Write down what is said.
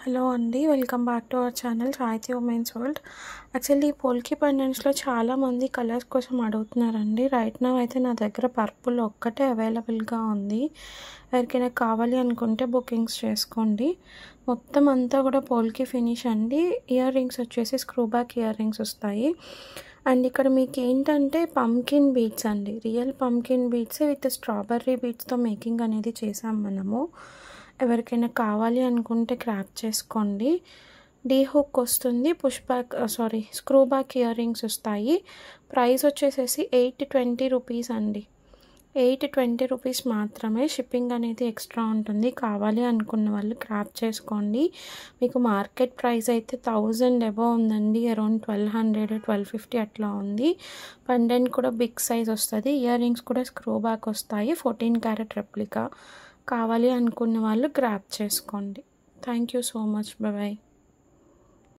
Hello అండి, welcome back to our channel సాహితీ women's world. Actually పోల్కి పెండెంట్స్లో చాలామంది కలర్స్ కోసం అడుగుతున్నారండి. రైట్ నౌ అయితే నా దగ్గర పర్పుల్ ఒక్కటే అవైలబుల్గా ఉంది. ఎవరికైనా కావాలి అనుకుంటే బుకింగ్స్ చేసుకోండి. మొత్తం అంతా కూడా పోల్కి ఫినిష్ అండి. ఇయర్ రింగ్స్ వచ్చేసి స్క్రూ బ్యాక్ ఇయర్ రింగ్స్ వస్తాయి. అండ్ ఇక్కడ మీకు ఏంటంటే పంకిన్ బీడ్స్ అండి, real pumpkin beads with strawberry బీడ్స్తో మేకింగ్ అనేది చేసాం మనము. ఎవరికైనా కావాలి అనుకుంటే క్రాప్ చేసుకోండి. డీ హుక్ వస్తుంది, స్క్రూ బ్యాక్ ఇయర్ రింగ్స్ వస్తాయి. ప్రైస్ వచ్చేసేసి 820 రూపీస్ అండి. 820 రూపీస్ మాత్రమే. షిప్పింగ్ అనేది ఎక్స్ట్రా ఉంటుంది. కావాలి అనుకున్న వాళ్ళు క్రాప్ చేసుకోండి. మీకు మార్కెట్ ప్రైస్ అయితే 1000 అబవ్ ఉందండి. అరౌండ్ 1200 1250 అట్లా ఉంది. పెండెంట్ కూడా బిగ్ సైజ్ వస్తుంది. ఇయర్ రింగ్స్ కూడా స్క్రూ బ్యాక్ వస్తాయి. 14 క్యారెట్ రెప్లికా. కావాలి అనుకున్న వాళ్ళు గ్రాప్ చేసుకోండి. Thank you so much. Bye.